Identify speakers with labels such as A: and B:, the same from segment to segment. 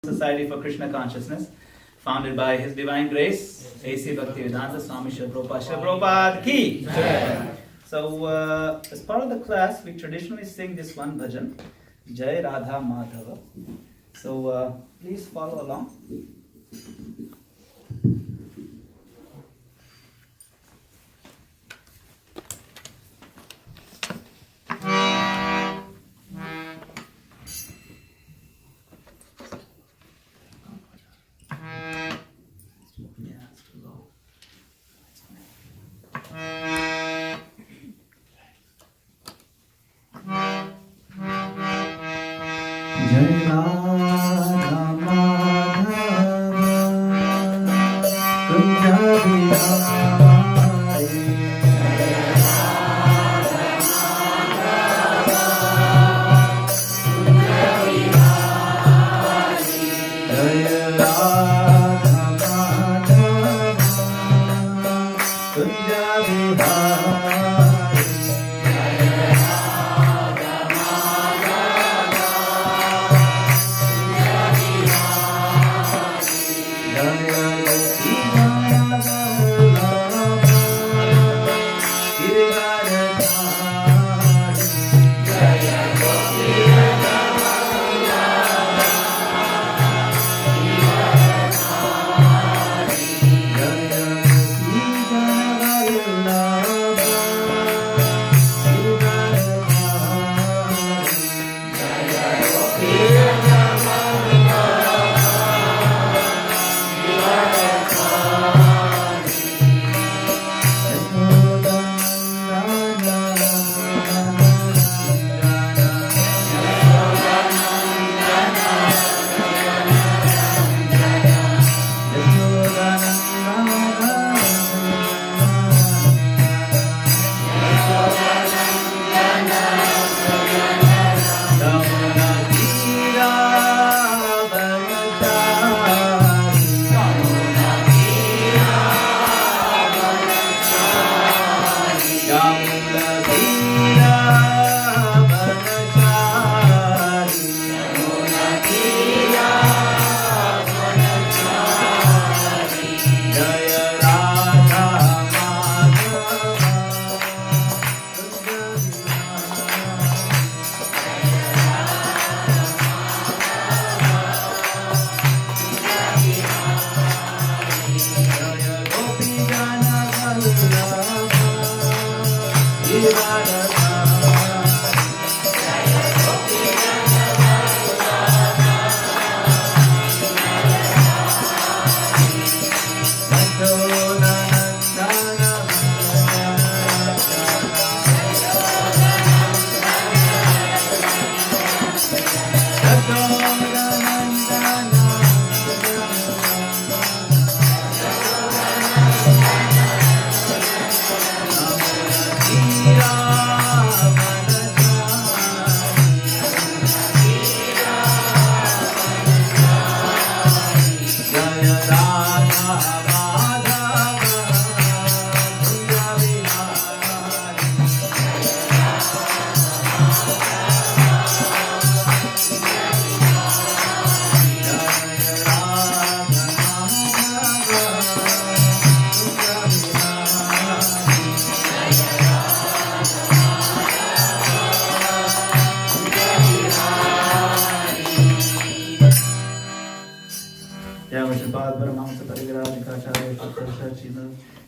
A: Society for Krishna Consciousness, founded by His Divine Grace, A.C. Bhaktivedanta Swami Srila Prabhupada ki. So, as part of the class, we traditionally sing this one bhajan, Jai Radha Madhava. So, please follow along.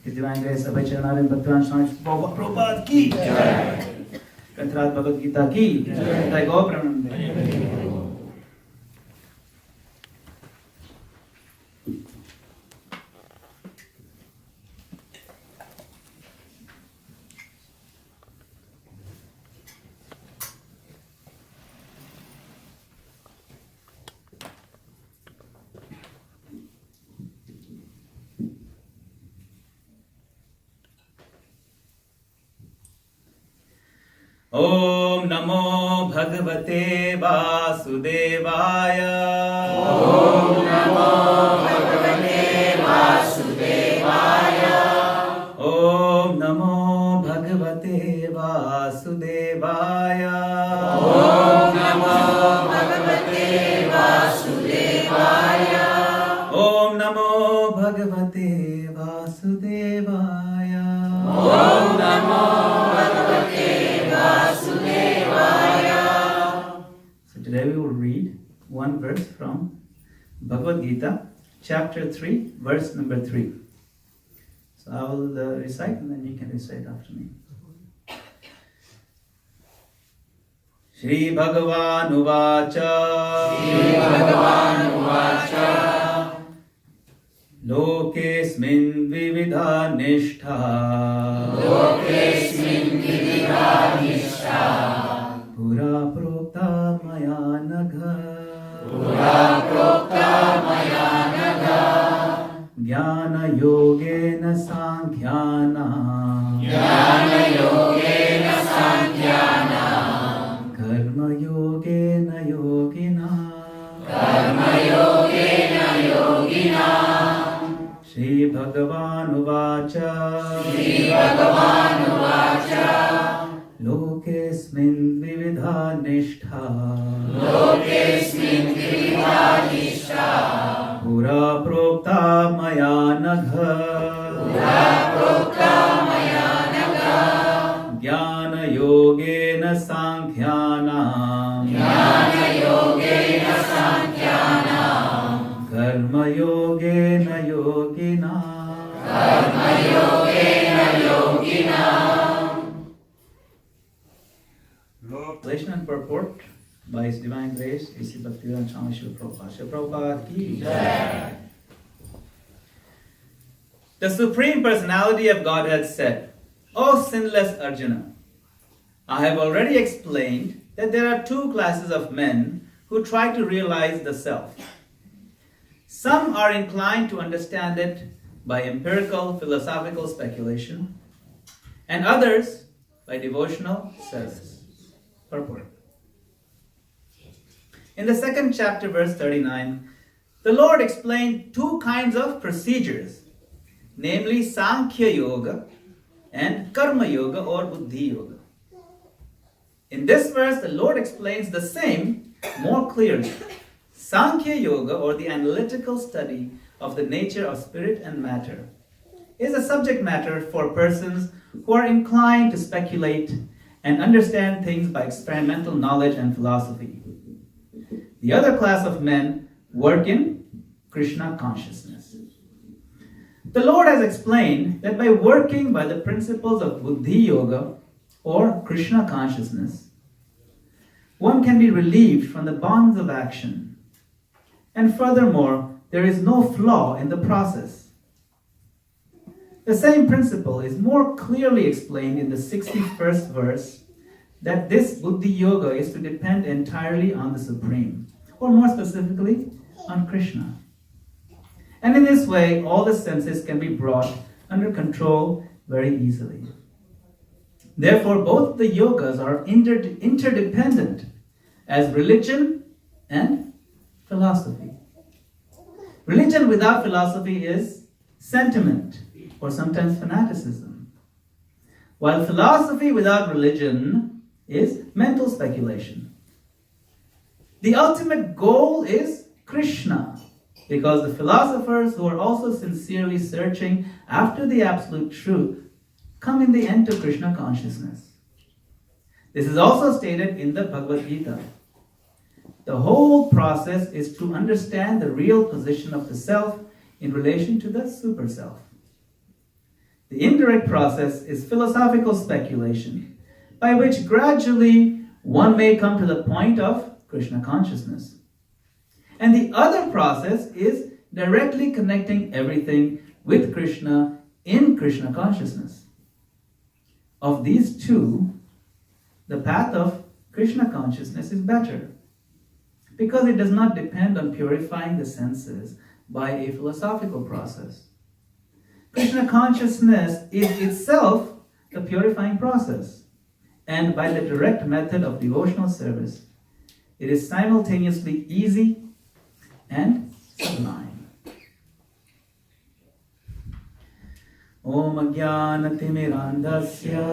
A: His Divine Grace, Prabhupada ki. Kantarat Bhagavad Gita ki. Jai Go Pranam. Om Namo Bhagavate Vasudevaya.
B: Om Namo Bhagavate Vasudevaya.
A: Om Namo Bhagavate Vasudevaya.
B: Om Namo Bhagavate Vasudevaya.
A: Bhagavate Vasudevaya.
B: Om Namo Bhagavate Vasudevaya.
A: So today we will read one verse from Bhagavad Gita, chapter 3, verse number 3. So I will recite and then you can recite after me. Shri Bhagavan Uvacha.
B: Shri Bhagavan Uvacha.
A: Lokesmin vividha nishtha.
B: Lokesmin vividha nishtha.
A: Pura prokta maya nagha.
B: Pura prokta maya nagha.
A: Jnana yogena sankhyanam.
B: Jnana yogena sankhyanam.
A: Karma yogena yogina.
B: Karma yogena yogina.
A: Shri Bhagavan Uvacha.
B: Shri Bhagavan Uvacha.
A: Lokesmin vividha nishtha.
B: Lokesmin vividha nishtha.
A: Pura prokta maya nagha.
B: Pura prokta maya nagha.
A: Jnana yogena sankhyanam.
B: Jnana yogena sankhyanam.
A: Karma yogena yogina.
B: Karma yogena yogina.
A: Translation and purport by His Divine Grace, A.C. Bhaktivedanta Swami Srila Prabhupada. Srila Prabhupada ki jai. The Supreme Personality of Godhead said, O sinless Arjuna, I have already explained that there are two classes of men who try to realize the self. Some are inclined to understand it by empirical philosophical speculation, and others by devotional service. Purport. In the second chapter, verse 39, the Lord explained two kinds of procedures, namely Sankhya Yoga and Karma Yoga or Buddhi Yoga. In this verse, the Lord explains the same more clearly. Sankhya Yoga, or the analytical study of the nature of spirit and matter, is a subject matter for persons who are inclined to speculate and understand things by experimental knowledge and philosophy. The other class of men work in Krishna consciousness. The Lord has explained that by working by the principles of Buddhi Yoga or Krishna consciousness, one can be relieved from the bonds of action. And furthermore, there is no flaw in the process. The same principle is more clearly explained in the 61st verse, that this Buddhi Yoga is to depend entirely on the Supreme, or more specifically, on Krishna. And in this way, all the senses can be brought under control very easily. Therefore, both the yogas are interdependent as religion and philosophy. Religion without philosophy is sentiment, or sometimes fanaticism, while philosophy without religion is mental speculation. The ultimate goal is Krishna, because the philosophers who are also sincerely searching after the absolute truth come in the end to Krishna consciousness. This is also stated in the Bhagavad Gita. The whole process is to understand the real position of the self in relation to the super self. The indirect process is philosophical speculation, by which gradually one may come to the point of Krishna consciousness. And the other process is directly connecting everything with Krishna in Krishna consciousness. Of these two, the path of Krishna consciousness is better, because it does not depend on purifying the senses by a philosophical process. Krishna consciousness is itself the purifying process, and by the direct method of devotional service, it is simultaneously easy and sublime. Om Ajnana-timirandhasya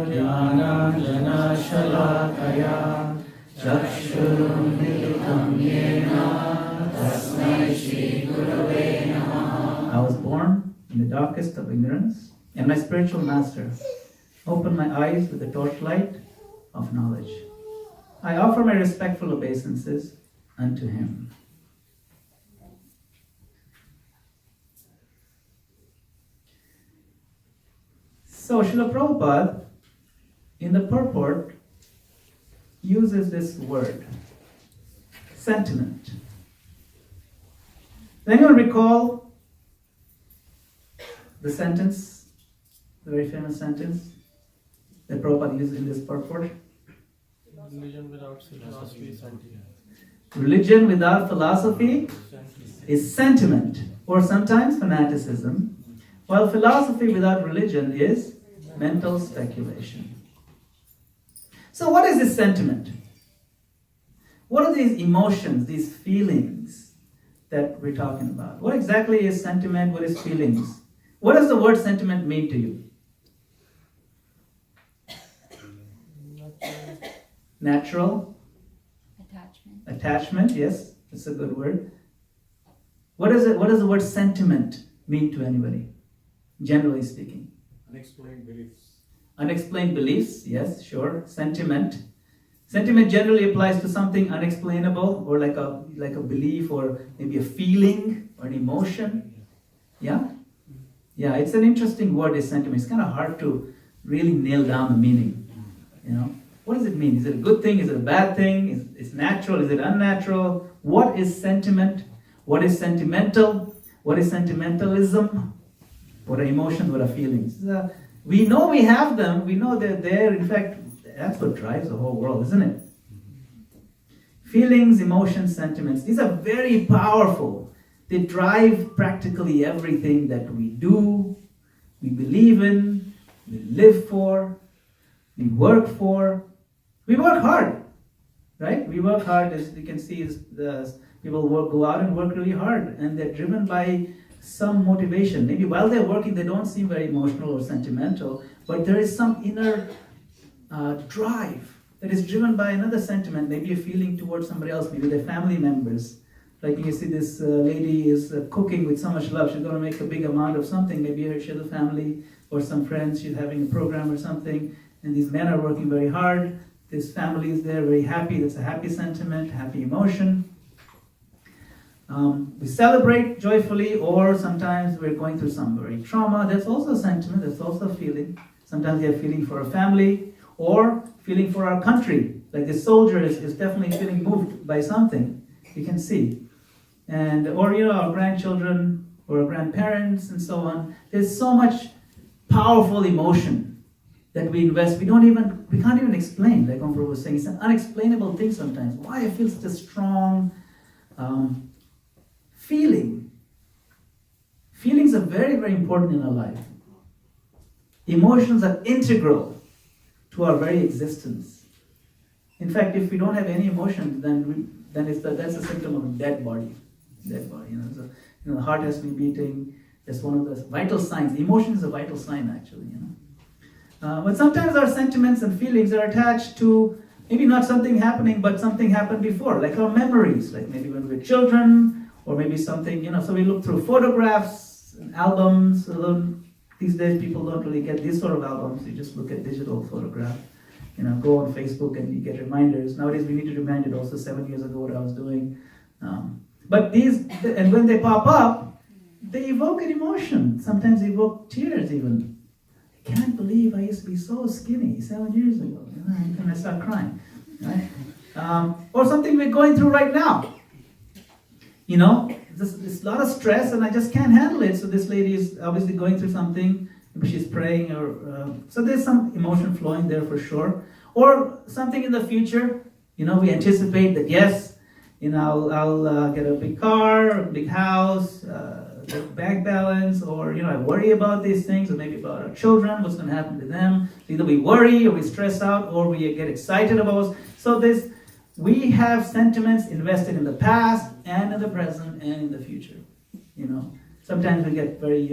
A: Jnana Shalakaya Chakshurumilitam Yena Tasmai Shri Gurave Namaha. I was darkest of ignorance, and my spiritual master, open my eyes with the torchlight of knowledge. I offer my respectful obeisances unto him. So Srila Prabhupada, in the purport, uses this word, sentiment. Does anyone recall the sentence, the very famous sentence that Prabhupada used in this purport?
C: Religion without philosophy is sentiment.
A: Religion without philosophy is sentiment, or sometimes fanaticism, while philosophy without religion is mental speculation. So what is this sentiment? What are these emotions, these feelings that we're talking about? What exactly is sentiment? What is feelings? What does the word sentiment mean to you? Natural? Attachment, yes, that's a good word. What does the word sentiment mean to anybody, generally speaking?
C: Unexplained beliefs.
A: Unexplained beliefs, yes, sure. Sentiment. Sentiment generally applies to something unexplainable, or like a belief, or maybe a feeling, or an emotion. Yeah? Yeah, it's an interesting word, is sentiment. It's kind of hard to really nail down the meaning. You know? What does it mean? Is it a good thing? Is it a bad thing? Is it natural? Is it unnatural? What is sentiment? What is sentimental? What is sentimentalism? What are emotions? What are feelings? We know we have them. We know they're there. In fact, that's what drives the whole world, isn't it? Feelings, emotions, sentiments. These are very powerful. They drive practically everything that we do, we believe in, we live for, we work for. We work hard, right? We work hard, as you can see, people go out and work really hard, and they're driven by some motivation. Maybe while they're working, they don't seem very emotional or sentimental, but there is some inner drive that is driven by another sentiment, maybe a feeling towards somebody else, maybe their family members. Like you see this lady is cooking with so much love, she's going to make a big amount of something, maybe she has a family or some friends, she's having a program or something, and these men are working very hard. This family is there, very happy. That's a happy sentiment, happy emotion. We celebrate joyfully, or sometimes we're going through some very trauma. That's also a sentiment, that's also a feeling. Sometimes we have feeling for a family, or feeling for our country. Like this soldier is definitely feeling moved by something, you can see. Or our grandchildren, or our grandparents, and so on. There's so much powerful emotion that we invest, we can't even explain, like Omprabhu was saying. It's an unexplainable thing sometimes. Why I feel such a strong feeling. Feelings are very, very important in our life. Emotions are integral to our very existence. In fact, if we don't have any emotions, then that's a symptom of a dead body. Dead body, So, the heart has to be beating. That's one of the vital signs. Emotion is a vital sign, actually, But sometimes our sentiments and feelings are attached to maybe not something happening, but something happened before, like our memories, like maybe when we were children, or maybe something, so we look through photographs and albums. Although these days people don't really get these sort of albums, you just look at digital photographs. Go on Facebook and you get reminders. Nowadays we need to be reminded also 7 years ago what I was doing. But and when they pop up, they evoke an emotion. Sometimes they evoke tears even. I can't believe I used to be so skinny 7 years ago. And I start crying. Right? Or something we're going through right now. There's a lot of stress and I just can't handle it. So this lady is obviously going through something. Maybe she's praying, so there's some emotion flowing there for sure. Or something in the future. We anticipate that yes, I'll get a big car, a big house, bank balance, or I worry about these things, or maybe about our children, what's going to happen to them. Either we worry, or we stress out, or we get excited about. So we have sentiments invested in the past and in the present and in the future. Sometimes we get very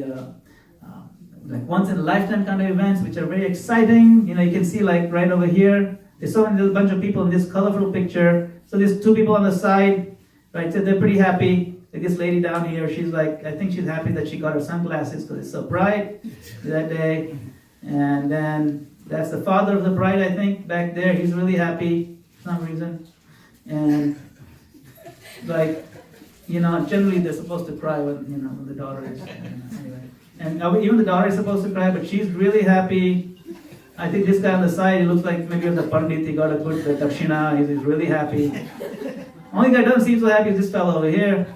A: like once in a lifetime kind of events, which are very exciting. You can see like right over here, there's a bunch of people in this colorful picture. So there's two people on the side, right? So they're pretty happy. Like this lady down here, she's like, I think she's happy that she got her sunglasses because it's so bright that day. And then that's the father of the bride, I think, back there. He's really happy for some reason. And like, generally they're supposed to cry when the daughter is, anyway. And even the daughter is supposed to cry, but she's really happy. I think this guy on the side, he looks like maybe the Pandit, he got a good dakshina, he's really happy. Only guy doesn't seem so happy is this fellow over here.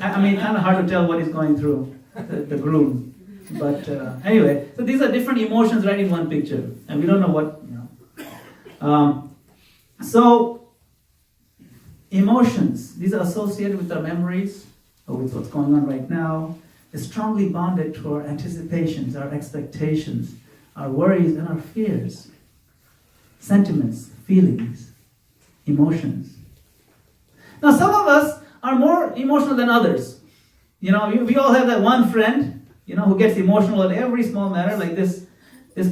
A: I mean, kind of hard to tell what he's going through, the groom. But anyway, so these are different emotions right in one picture. And we don't know what, So, emotions, these are associated with our memories, or with what's going on right now. They're strongly bonded to our anticipations, our expectations, our worries, and our fears. Sentiments, feelings, emotions. Now, some of us are more emotional than others. We all have that one friend, who gets emotional at every small matter, like this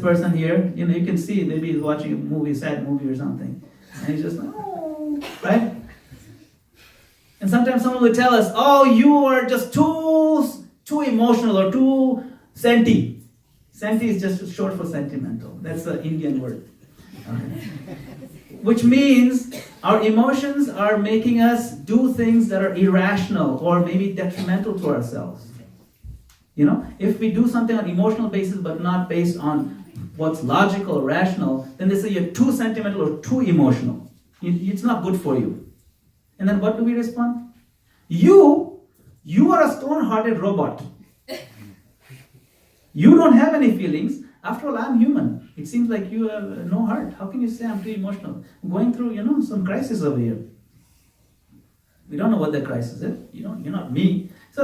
A: person here. You can see maybe he's watching a movie, sad movie or something, and he's just like, oh, right? And sometimes someone will tell us, oh, you are just too emotional or too senti. Senti is just short for sentimental. That's the Indian word. Okay. Which means our emotions are making us do things that are irrational or maybe detrimental to ourselves. If we do something on emotional basis but not based on what's logical or rational, then they say you're too sentimental or too emotional. It's not good for you. And then what do we respond? You are a stone-hearted robot. You don't have any feelings. After all, I'm human. It seems like you have no heart. How can you say I'm too emotional? I'm going through, some crisis over here. We don't know what the crisis is. You're not me. So,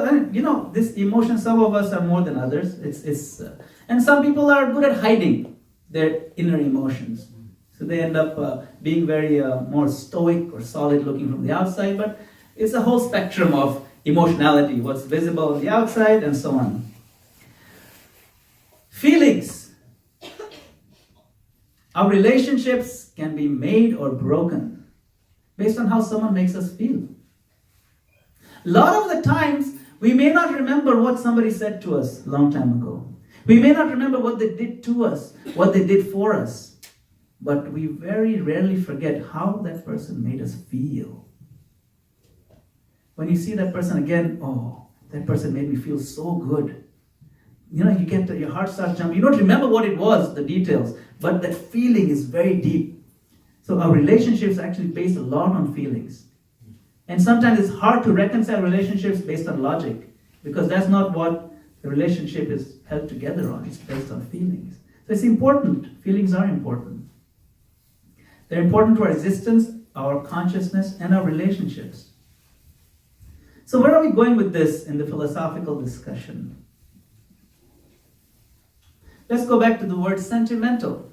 A: this emotion, some of us are more than others. And some people are good at hiding their inner emotions. So they end up being very more stoic or solid looking from the outside. But it's a whole spectrum of emotionality, what's visible on the outside and so on. Feelings. Our relationships can be made or broken based on how someone makes us feel. A lot of the times, we may not remember what somebody said to us a long time ago. We may not remember what they did to us, what they did for us. But we very rarely forget how that person made us feel. When you see that person again, oh, that person made me feel so good. You get your heart starts jumping. You don't remember what it was, the details, but that feeling is very deep. So our relationships are actually based a lot on feelings. And sometimes it's hard to reconcile relationships based on logic, because that's not what the relationship is held together on. It's based on feelings. So it's important. Feelings are important. They're important to our existence, our consciousness, and our relationships. So where are we going with this in the philosophical discussion? Let's go back to the word sentimental.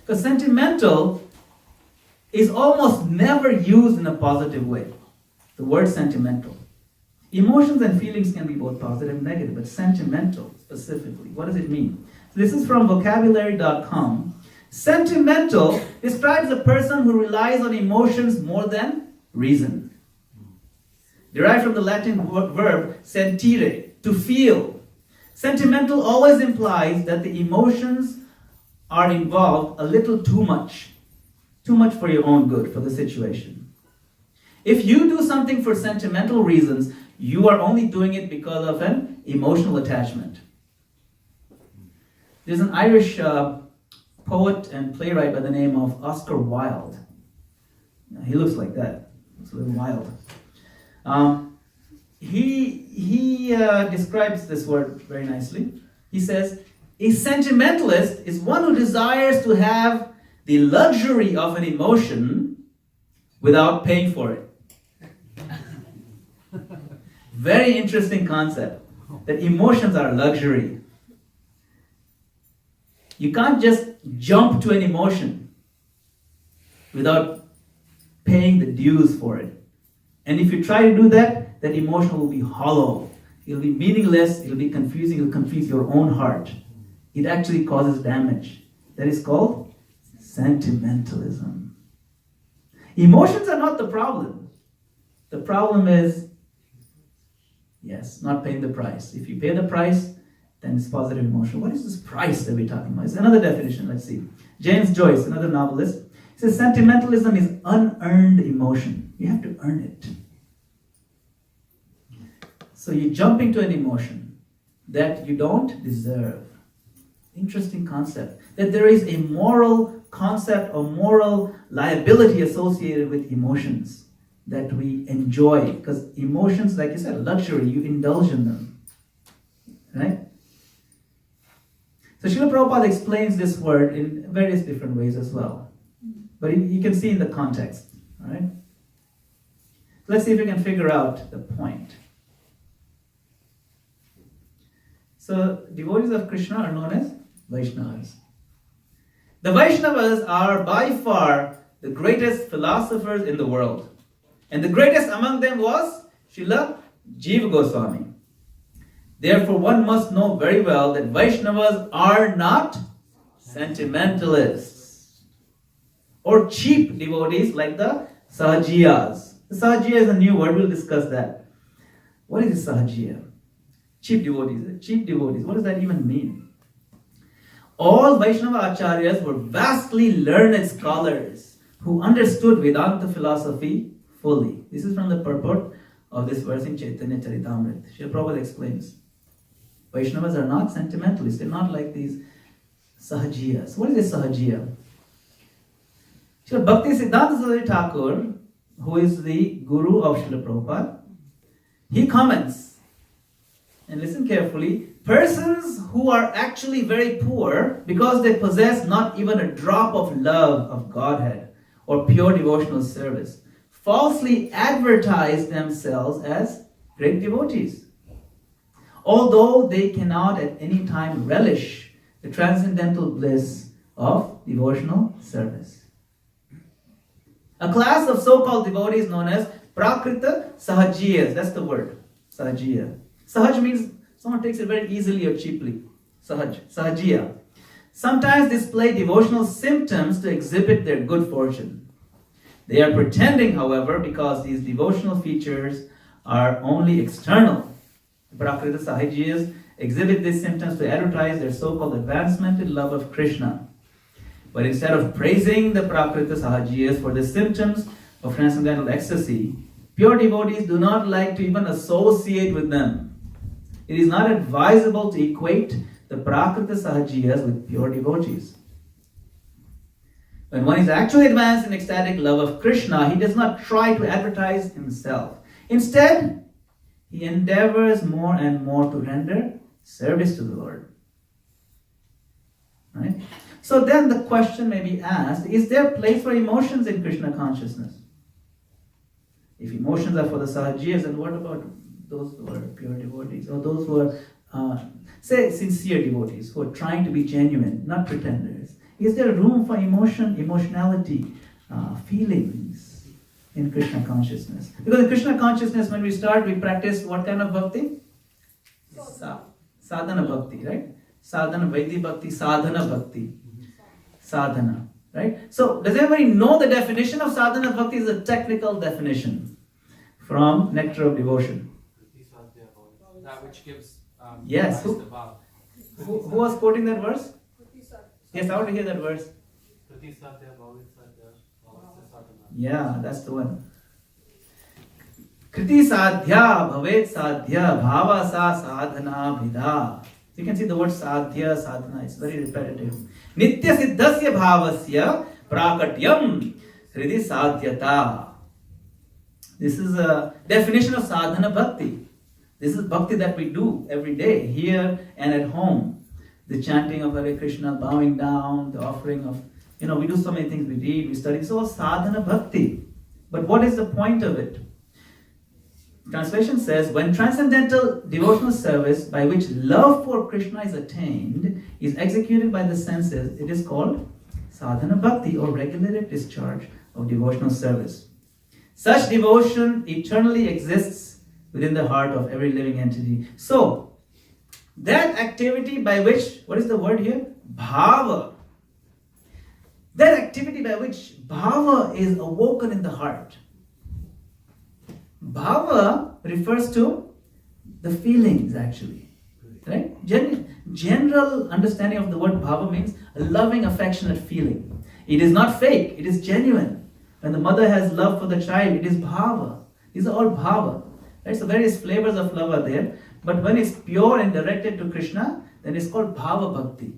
A: Because sentimental is almost never used in a positive way. The word sentimental. Emotions and feelings can be both positive and negative, but sentimental specifically, what does it mean? So this is from vocabulary.com. Sentimental describes a person who relies on emotions more than reason. Derived from the Latin verb sentire, to feel. Sentimental always implies that the emotions are involved a little too much for your own good, for the situation. If you do something for sentimental reasons, you are only doing it because of an emotional attachment. There's an Irish poet and playwright by the name of Oscar Wilde. He looks like that. Looks a little wild. He describes this word very nicely. He says, a sentimentalist is one who desires to have the luxury of an emotion without paying for it. Very interesting concept, that emotions are a luxury. You can't just jump to an emotion without paying the dues for it. And if you try to do that, that emotion will be hollow. It'll be meaningless, it'll be confusing, it'll confuse your own heart. It actually causes damage. That is called sentimentalism. Emotions are not the problem. The problem is Yes, not paying the price. If you pay the price, then it's positive emotion. What is this price that we're talking about? It's another definition. Let's see. James Joyce, another novelist, says sentimentalism is unearned emotion. You have to earn it. So you jump into an emotion that you don't deserve. Interesting concept. That there is a moral concept or moral liability associated with emotions that we enjoy. Because emotions, like you said, luxury, you indulge in them. Right? So Srila Prabhupada explains this word in various different ways as well. But you can see in the context. Alright? Let's see if we can figure out the point. So devotees of Krishna are known as Vaishnavas. The Vaishnavas are by far the greatest philosophers in the world. And the greatest among them was Srila Jiva Goswami. Therefore, one must know very well that Vaishnavas are not sentimentalists or cheap devotees like the Sahajiyas. The Sahajiya is a new word, we'll discuss that. What is a Sahajiya? Cheap devotees. Cheap devotees. What does that even mean? All Vaishnava Acharyas were vastly learned scholars who understood Vedanta philosophy fully. This is from the purport of this verse in Chaitanya Charitamrita. Srila Prabhupada explains. Vaishnavas are not sentimentalists. They're not like these Sahajiyas. What is a Sahajiya? Srila Bhakti Siddhanta Saraswati Thakur, who is the guru of Srila Prabhupada, he comments, and listen carefully, persons who are actually very poor because they possess not even a drop of love of Godhead or pure devotional service, falsely advertise themselves as great devotees, although they cannot at any time relish the transcendental bliss of devotional service. A class of so-called devotees known as Prakrita Sahajiyas, that's the word, Sahajiya. Sahaj means someone takes it very easily or cheaply. Sahaj, Sahajiya. Sometimes display devotional symptoms to exhibit their good fortune. They are pretending, however, because these devotional features are only external. Prakrita Sahajiyas exhibit these symptoms to advertise their so-called advancement in love of Krishna. But instead of praising the Prakrita Sahajiyas for the symptoms of transcendental ecstasy, pure devotees do not like to even associate with them. It is not advisable to equate the Prakrita Sahajiyas with pure devotees. When one is actually advanced in ecstatic love of Krishna, he does not try to advertise himself. Instead, he endeavors more and more to render service to the Lord. Right? So then the question may be asked, is there place for emotions in Krishna consciousness? If emotions are for the Sahajiyas, then what about those who are pure devotees, or those who are, say, sincere devotees, who are trying to be genuine, not pretenders? Is there room for emotionality, feelings in Krishna consciousness? Because in Krishna consciousness, when we start, we practice what kind of bhakti? Sadhana bhakti, right? Sadhana, Vaidhi bhakti, sadhana bhakti. Sadhana, right? So, does everybody know the definition of sadhana bhakti? Is a technical definition from Nectar of Devotion.
C: That which gives
A: yes.
C: rise to bhava.
A: Who was quoting that verse? Yes, I want to hear that verse. Yeah, that's the one. Kriti sadhya bhavet sadhya bhava sa sadhana vidha. You can see the word sadhya, sadhana, it's very repetitive. Nitya siddhasya bhavasya prakatyam hridi sadhyata. This is a definition of sadhana bhakti. This is bhakti that we do every day, here and at home. The chanting of Hare Krishna, bowing down, the offering of, we do so many things, we read, we study. So sadhana bhakti. But what is the point of it? Translation says, when transcendental devotional service by which love for Krishna is attained is executed by the senses, it is called sadhana bhakti, or regulated discharge of devotional service. Such devotion eternally exists within the heart of every living entity. So, that activity by which, what is the word here? Bhava. That activity by which bhava is awoken in the heart. Bhava refers to the feelings actually. Right? General understanding of the word bhava means a loving, affectionate feeling. It is not fake, it is genuine. When the mother has love for the child, it is bhava. These are all bhava. Right? So various flavors of love are there. But when it's pure and directed to Krishna, then it's called bhava bhakti.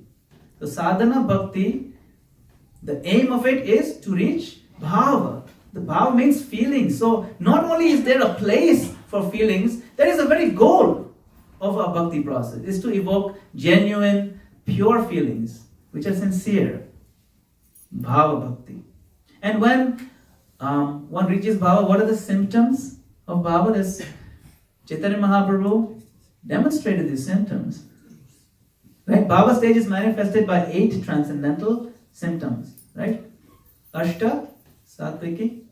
A: So sadhana bhakti, the aim of it is to reach bhava. The bhava means feelings. So not only is there a place for feelings, there is a very goal of our bhakti process, is to evoke genuine, pure feelings, which are sincere. Bhava bhakti. And when one reaches bhava, what are the symptoms of bhava? This Chaitanya Mahaprabhu demonstrated these symptoms. Right? Bhava stage is manifested by 8 transcendental symptoms. Right? Ashta, Satviki.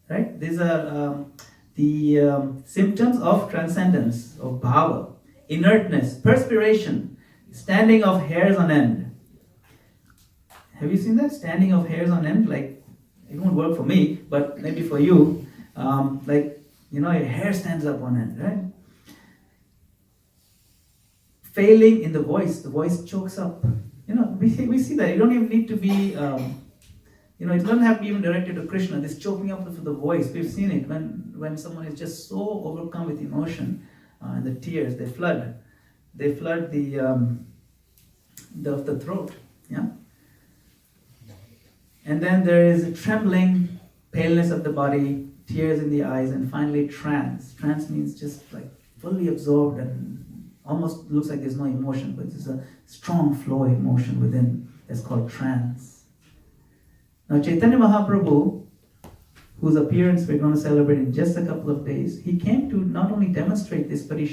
A: Right? These are the symptoms of transcendence, of bhava. Inertness, perspiration, standing of hairs on end. Have you seen that? Standing of hairs on end? Like, it won't work for me, but maybe for you. Your hair stands up on end, right? Failing in the voice chokes up. We see that. You don't even need to be, it doesn't have to be even directed to Krishna. This choking up of the voice, we've seen it when someone is just so overcome with emotion, and the tears, they flood the throat, yeah? And then there is a trembling, paleness of the body, tears in the eyes, and finally trance. Trance means just like fully absorbed and almost looks like there's no emotion, but there's a strong flow of emotion within. That's called trance. Now Chaitanya Mahaprabhu, whose appearance we're going to celebrate in just a couple of days, he came to not only demonstrate this, but to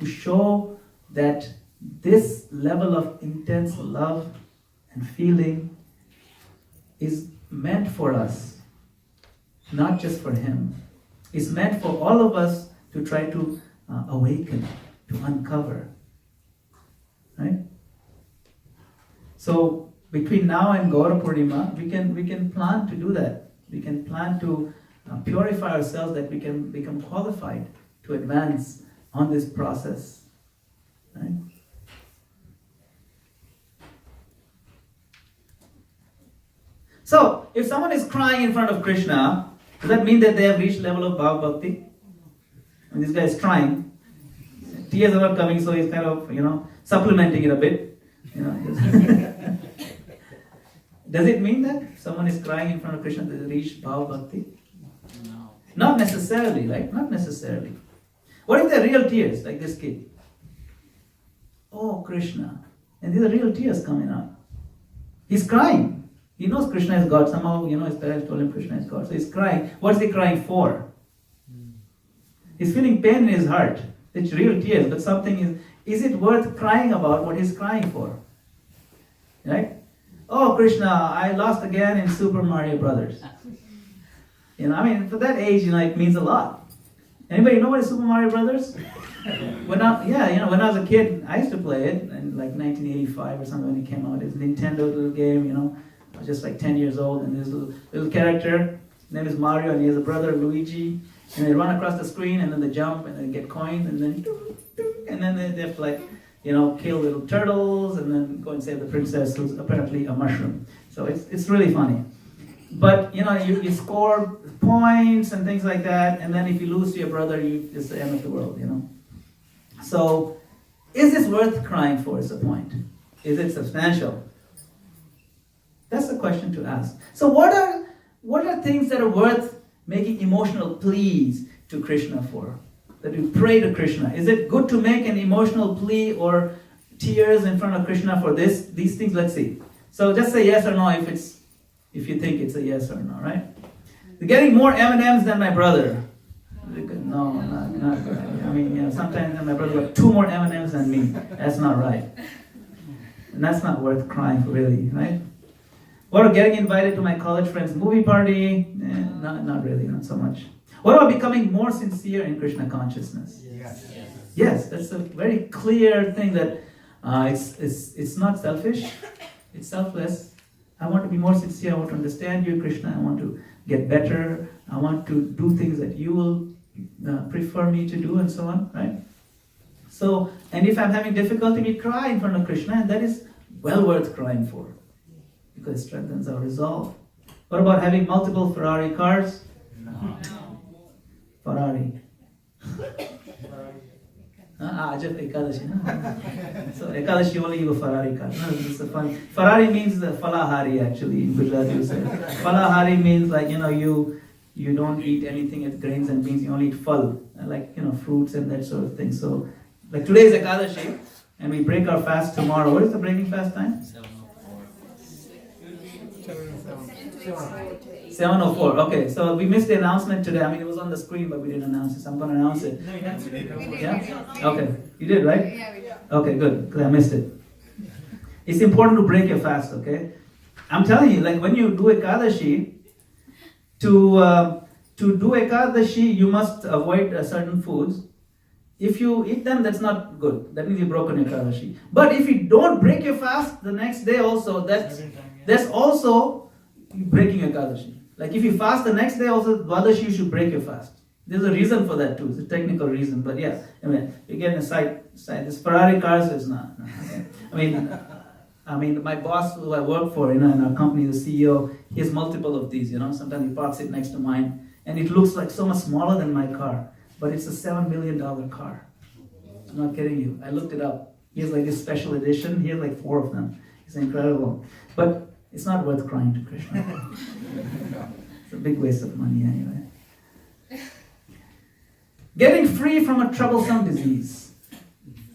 A: show that this level of intense love and feeling is meant for us, not just for him. It's meant for all of us to try to awaken, to uncover. Right? So between now and Gaura Purnima, we can plan to do that. We can plan to purify ourselves, that we can become qualified to advance on this process. Right? So, if someone is crying in front of Krishna, does that mean that they have reached level of Bhava Bhakti? And this guy is crying. Tears are not coming, so he's kind of, supplementing it a bit. Does it mean that someone is crying in front of Krishna that they reach Bhava Bhakti?
C: No.
A: Not necessarily, right? Not necessarily. What if they're real tears, like this kid? Oh, Krishna. And these are real tears coming out. He's crying. He knows Krishna is God. Somehow, his parents told him Krishna is God. So he's crying. What's he crying for? He's feeling pain in his heart. It's real tears, but something is it worth crying about what he's crying for? Right? Oh, Krishna, I lost again in Super Mario Brothers. For that age, it means a lot. Anybody know what is Super Mario Brothers? When I was a kid, I used to play it in like 1985 or something when it came out. It's a Nintendo little game, I was just like 10 years old, and this little character, his name is Mario, and he has a brother, Luigi, and they run across the screen, and then they jump, and they get coins, and then they have to kill little turtles, and then go and save the princess, who's apparently a mushroom. So it's really funny. But, you score points and things like that, and then if you lose to your brother, it's the end of the world, So, is this worth crying for, is the point? Is it substantial? That's the question to ask. So what are things that are worth making emotional pleas to Krishna for? That we pray to Krishna. Is it good to make an emotional plea or tears in front of Krishna for these things? Let's see. So just say yes or no if you think it's a yes or no, right? You're getting more M&Ms than my brother. No, not good. Sometimes my brother got 2 more M&Ms than me. That's not right. And that's not worth crying for, really, right? What about getting invited to my college friend's movie party? Not really, not so much. What about becoming more sincere in Krishna consciousness? Yes, that's a very clear thing that it's not selfish, it's selfless. I want to be more sincere, I want to understand you, Krishna, I want to get better, I want to do things that you will prefer me to do, and so on, right? So, and if I'm having difficulty, we cry in front of Krishna, and that is well worth crying for, because it strengthens our resolve. What about having multiple Ferrari cars? No. Ferrari. Ajat Ekadashi. So Ekadashi only you a Ferrari car. No, it's a fun. Ferrari means the falahari actually in Gujarati. Falahari means like you don't eat anything with grains and beans. You only eat phal, like fruits and that sort of thing. So like today is Ekadashi, and we break our fast tomorrow. What is the breaking fast time? 7:04. Okay, so we missed the announcement today. I mean, it was on the screen, but we didn't announce it. So I'm going to announce it. Yeah? Okay. You did, right?
B: Yeah, we did.
A: Okay, good. Because I missed it. It's important to break your fast, okay? I'm telling you, like when you do Ekadashi, to do Ekadashi, you must avoid certain foods. If you eat them, that's not good. That means you've broken Ekadashi. But if you don't break your fast the next day also, that's also breaking Ekadashi. Like if you fast the next day also, Dwadashi, you should break your fast. There's a reason for that too. It's a technical reason. But yeah, I mean, again, a side. This Ferrari cars is not. Okay. I mean, my boss who I work for, in our company, the CEO, he has multiple of these. Sometimes he parks it next to mine, and it looks like so much smaller than my car, but it's a $7 million car. I'm not kidding you. I looked it up. He has like this special edition. He has like 4 of them. It's incredible, but it's not worth crying to Krishna. It's a big waste of money anyway. Getting free from a troublesome disease.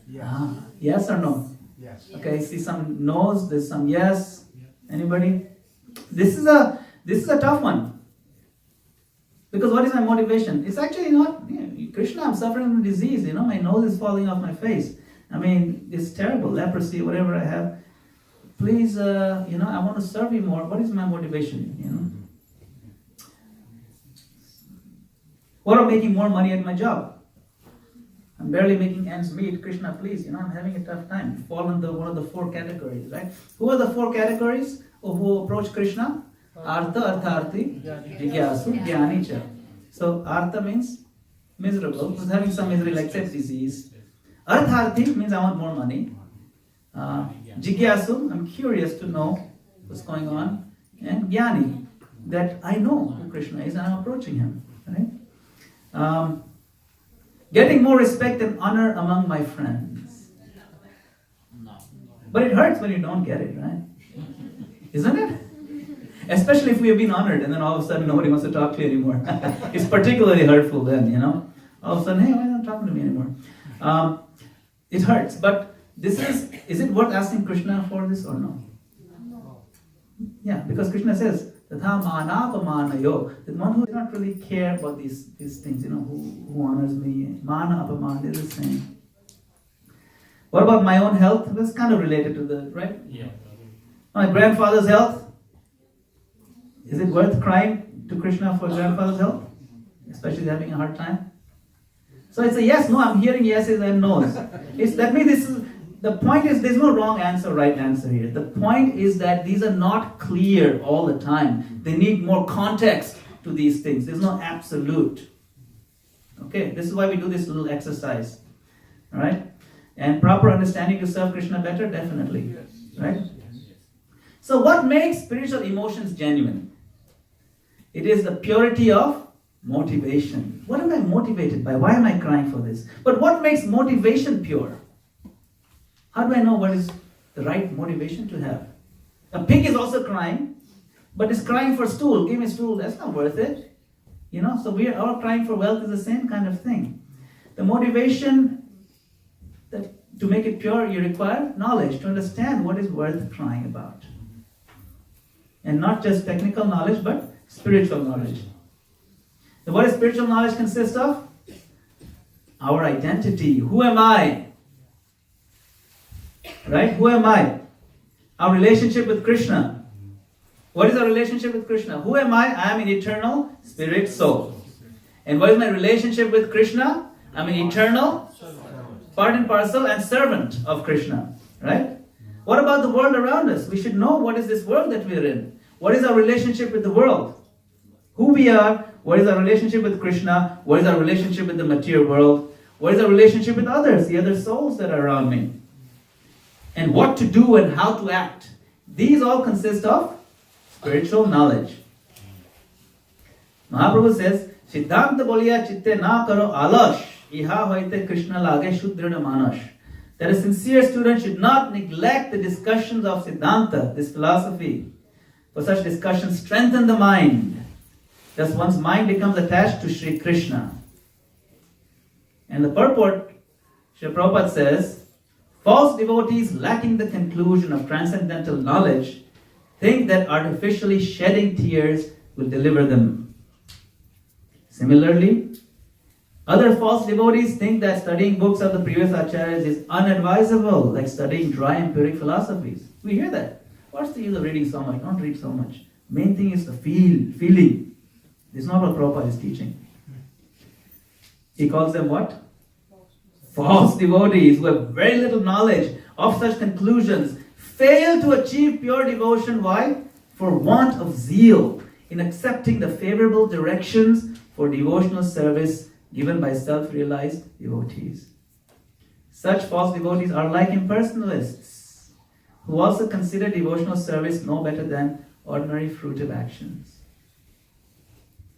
A: Yes or no?
D: Yes.
A: Okay, see some no's, there's some yes. Anybody? This is a tough one. Because what is my motivation? It's actually not, Krishna, I'm suffering from disease, my nose is falling off my face. I mean, it's terrible, leprosy, whatever I have. Please, I want to serve you more. What is my motivation, What about making more money at my job? I'm barely making ends meet. Krishna, please, I'm having a tough time. Fall into one of the 4 categories, right? Who are the 4 categories of who approach Krishna? Artha, Artharthi, Jigyasu, Jnani cha. So, Artha means miserable, who's having some misery like say disease. Artharthi means I want more money. Jigyasu, I'm curious to know what's going on. And Jnani, that I know who Krishna is and I'm approaching him, right? Getting more respect and honor among my friends. But it hurts when you don't get it, right? Isn't it? Especially if we have been honored and then all of a sudden nobody wants to talk to you anymore. It's particularly hurtful then, All of a sudden, hey, why are you not talking to me anymore? It hurts, but is it worth asking Krishna for this or no? Yeah, because Krishna says, Tatha mana-apamanayo, the one who does not really care about these things, who honors me, mana, apamana, they're the same. What about my own health? That's kind of related to the, right?
C: Yeah.
A: My grandfather's health. Is it worth crying to Krishna for grandfather's health? Especially having a hard time? So it's a yes, no, I'm hearing yeses and no's. That means the point is there's no wrong answer, right answer here. The point is that these are not clear all the time. They need more context to these things. There's no absolute. Okay, this is why we do this little exercise. Alright? And proper understanding to serve Krishna better? Definitely. Right? So what makes spiritual emotions genuine? It is the purity of motivation. What am I motivated by? Why am I crying for this? But what makes motivation pure? How do I know what is the right motivation to have? A pig is also crying, but it's crying for stool. Give me stool. That's not worth it. So we are all crying for wealth is the same kind of thing. The motivation to make it pure, you require knowledge to understand what is worth crying about. And not just technical knowledge, but spiritual knowledge. So what does spiritual knowledge consist of? Our identity. Who am I? Right? Who am I? Our relationship with Krishna. What is our relationship with Krishna? Who am I? I am an eternal spirit soul. And what is my relationship with Krishna? I'm an eternal part and parcel and servant of Krishna. Right? What about the world around us? We should know what is this world that we're in. What is our relationship with the world? Who we are, What is our relationship with Krishna? What is our relationship with the material world? What is our relationship with others, the other souls that are around me? And what to do and how to act. These all consist of spiritual knowledge. Mahaprabhu says, Siddhanta boliya chitte na karo alash, iha hoite Krishna lage shuddrina manash. That a sincere student should not neglect the discussions of Siddhanta, this philosophy. For such discussions strengthen the mind. Thus one's mind becomes attached to Sri Krishna. And the purport, Srila Prabhupada says, false devotees lacking the conclusion of transcendental knowledge think that artificially shedding tears will deliver them. Similarly, other false devotees think that studying books of the previous acharyas is unadvisable, like studying dry empiric philosophies. We hear that. What's the use of reading so much? Don't read so much. Main thing is the feeling. This is not what Prabhupada is teaching. He calls them what? False devotees who have very little knowledge of such conclusions fail to achieve pure devotion. Why? For want of zeal in accepting the favorable directions for devotional service given by self-realized devotees. Such false devotees are like impersonalists who also consider devotional service no better than ordinary fruitive actions.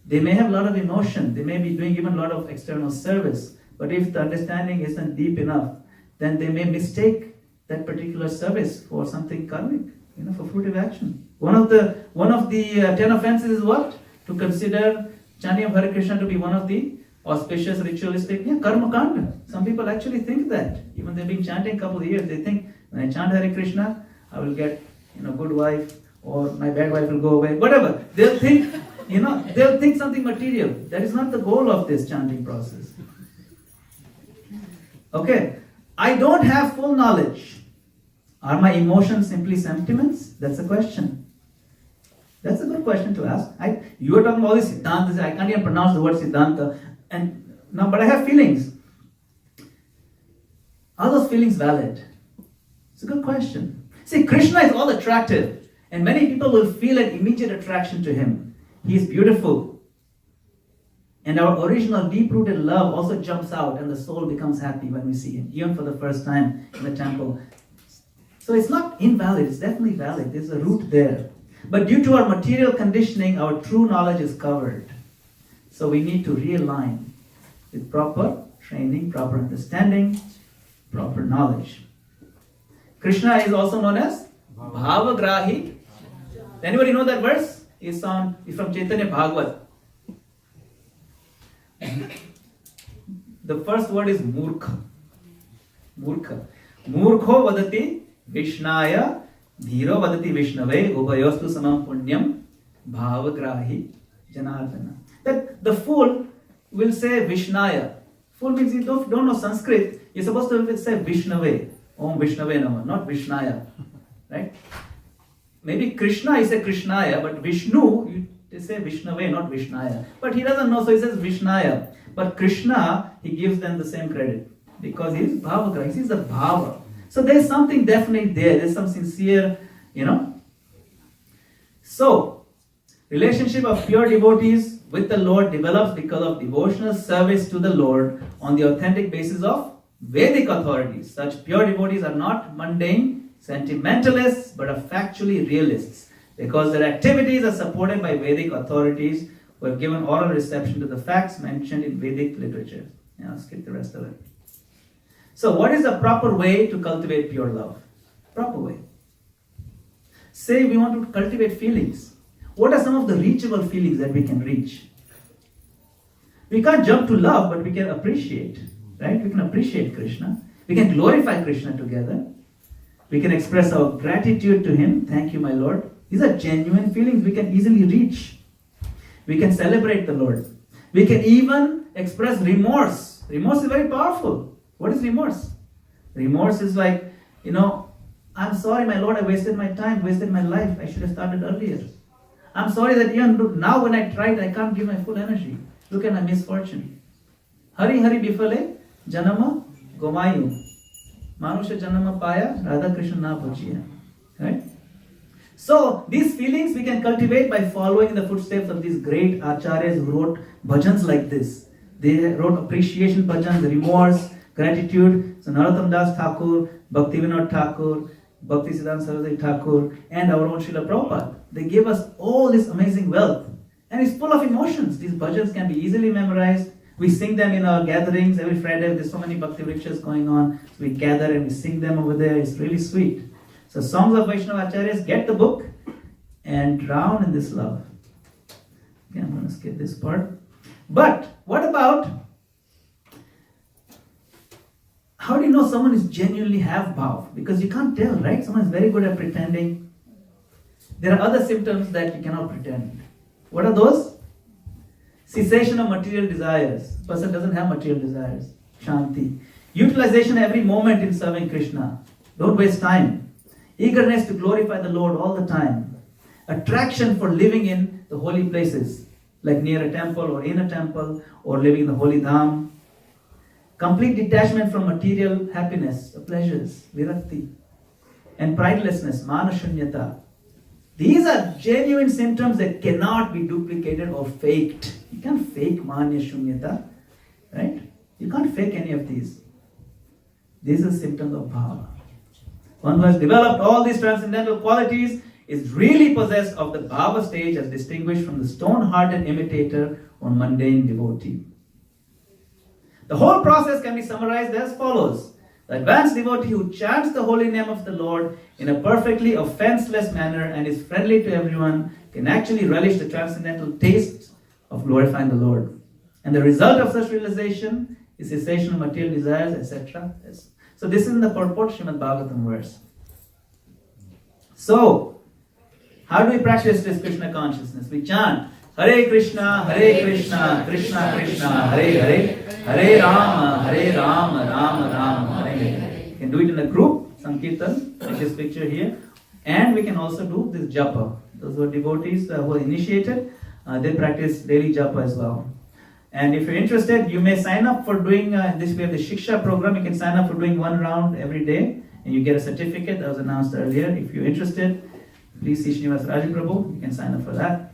A: They may have a lot of emotion, they may be doing even a lot of external service, but if the understanding isn't deep enough, then they may mistake that particular service for something karmic, for fruitive action. One of the 10 offenses is what? To consider chanting of Hare Krishna to be one of the auspicious ritualistic karma kanda. Some people actually think that. Even they've been chanting a couple of years, they think when I chant Hare Krishna, I will get good wife, or my bad wife will go away, whatever. They'll think, they'll think something material. That is not the goal of this chanting process. Okay, I don't have full knowledge. Are my emotions simply sentiments? That's a question. That's a good question to ask. You are talking about all these Siddhantas. I can't even pronounce the word Siddhanta. But I have feelings. Are those feelings valid? It's a good question. See, Krishna is all attractive, and many people will feel an immediate attraction to him. He is beautiful. And our original deep-rooted love also jumps out, and the soul becomes happy when we see him, even for the first time in the temple. So it's not invalid, it's definitely valid. There's a root there. But due to our material conditioning, our true knowledge is covered. So we need to realign with proper training, proper understanding, proper knowledge. Krishna is also known as Bhavagrahi. Anybody know that verse? It's from Chaitanya Bhagavad. The first word is Murkha. Murkha. Murkho vadati Vishnaya Dhiro vadati Vishnave Ubayostu samam punyam Bhavagrahi Janardana. That the fool will say Vishnaya. Fool means you don't know Sanskrit. You're supposed to say Vishnave. Om Vishnave Namah, not Vishnaya. Right? Maybe Krishna is a Krishnaya, but Vishnu, you say Vishnave, not Vishnaya. But he doesn't know, so he says Vishnaya. But Krishna, he gives them the same credit because he is Bhavagrahi, he is the Bhava. So there's something definitely there, there's some sincere, So, relationship of pure devotees with the Lord develops because of devotional service to the Lord on the authentic basis of Vedic authorities. Such pure devotees are not mundane sentimentalists, but are factually realists because their activities are supported by Vedic authorities who have given oral reception to the facts mentioned in Vedic literature. I'll skip the rest of it. So what is the proper way to cultivate pure love? Proper way. Say we want to cultivate feelings. What are some of the reachable feelings that we can reach? We can't jump to love, but we can appreciate. Right? We can appreciate Krishna. We can glorify Krishna together. We can express our gratitude to him. Thank you, my Lord. These are genuine feelings we can easily reach. We can celebrate the Lord. We can even express remorse. Remorse is very powerful. What is remorse? Remorse is like, I'm sorry, my Lord, I wasted my time, wasted my life. I should have started earlier. I'm sorry that even now when I tried, I can't give my full energy. Look at my misfortune. Hari Hari Bifale, Janama Gomayu. Manusha Janama Paya, Radha Krishna na Bhajiya. Right? So these feelings we can cultivate by following in the footsteps of these great acharyas who wrote bhajans like this. They wrote appreciation bhajans, remorse, gratitude. So Narottam Das Thakur, Bhakti Vinod Thakur, Bhakti Siddhanta Saraswati Thakur, and our own Srila Prabhupada. They gave us all this amazing wealth. And it's full of emotions. These bhajans can be easily memorized. We sing them in our gatherings every Friday. There's so many Bhakti Vrikshas going on. So we gather and we sing them over there. It's really sweet. So Songs of Vaishnava Acharyas, get the book and drown in this love. Okay, I'm going to skip this part. But what about, how do you know someone is genuinely have bhav? Because you can't tell, right? Someone is very good at pretending. There are other symptoms that you cannot pretend. What are those? Cessation of material desires. The person doesn't have material desires. Shanti. Utilization every moment in serving Krishna. Don't waste time. Eagerness to glorify the Lord all the time. Attraction for living in the holy places, like near a temple or in a temple, or living in the holy dham. Complete detachment from material happiness, the pleasures, virakti. And pridelessness, manashunyata. These are genuine symptoms that cannot be duplicated or faked. You can't fake manya shunyata, right? You can't fake any of these. These are symptoms of bhava. One who has developed all these transcendental qualities is really possessed of the bhava stage as distinguished from the stone-hearted imitator or mundane devotee. The whole process can be summarized as follows. The advanced devotee who chants the holy name of the Lord in a perfectly offenseless manner and is friendly to everyone can actually relish the transcendental taste of glorifying the Lord. And the result of such realization is cessation of material desires, etc. So this is in the purport Srimad Bhagavatam verse. So, how do we practice this Krishna consciousness? We chant Hare Krishna, Krishna Krishna, Hare Hare, Hare Rama, Rama Rama, Hare Hare. You can do it in a group, Sankirtan, like this picture here. And we can also do this japa. Those who are devotees who are initiated, they practice daily japa as well. And if you're interested, you may sign up for doing this. We have the Shiksha program. You can sign up for doing one round every day, and you get a certificate that was announced earlier. If you're interested, please see Srinivas Rajan Prabhu. You can sign up for that.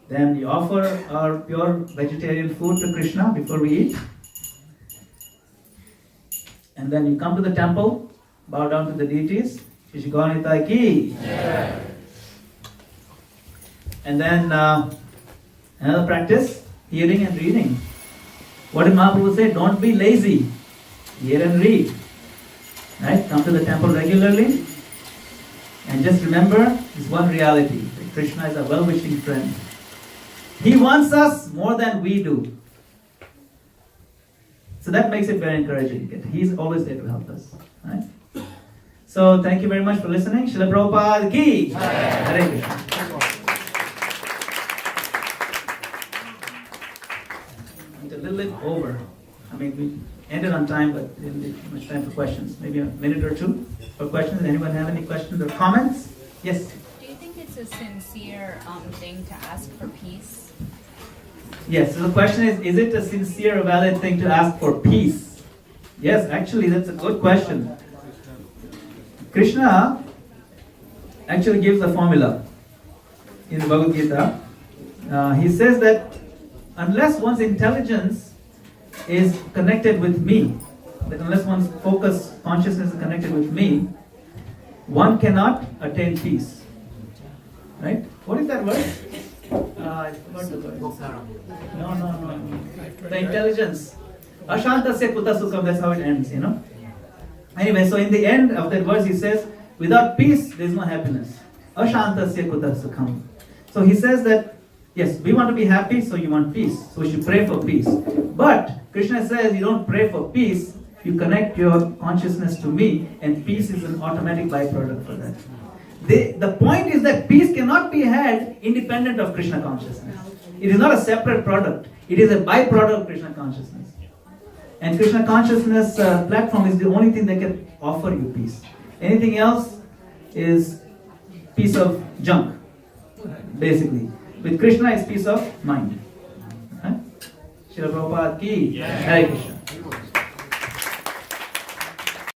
A: Then you offer our pure vegetarian food to Krishna before we eat. And then you come to the temple, bow down to the deities. Shishigonitai ki. And then another practice. Hearing and reading. What did Mahaprabhu say? Don't be lazy. Hear and read. Right? Come to the temple regularly. And just remember this one reality. That Krishna is a well-wishing friend. He wants us more than we do. So that makes it very encouraging. He's always there to help us. Right? So thank you very much for listening. Srila Prabhupada ki. Hare Krishna. A little bit over. I mean, we ended on time, but we didn't leave much time for questions. Maybe a minute or two for questions. Anyone have any questions or comments? Yes?
D: Do you think it's a sincere thing to ask for peace?
A: Yes, so the question is it a sincere or valid thing to ask for peace? Yes, actually, that's a good question. Krishna actually gives a formula in the Bhagavad Gita. He says that unless one's intelligence is connected with me, that unless one's focus, consciousness is connected with me, one cannot attain peace. Right? What is that word? I forgot the word. No. The intelligence. Ashantasya kuta sukham, that's how it ends, Anyway, so in the end of that verse he says, without peace there is no happiness. Ashantasya kuta sukham. So he says that yes, we want to be happy, so you want peace. So we should pray for peace. But Krishna says you don't pray for peace, you connect your consciousness to me, and peace is an automatic byproduct for that. The point is that peace cannot be had independent of Krishna consciousness. It is not a separate product. It is a byproduct of Krishna consciousness. And Krishna consciousness platform is the only thing that can offer you peace. Anything else is piece of junk, basically. With Krishna, it's peace of mind. Srila Prabhupada ki. Hare Krishna.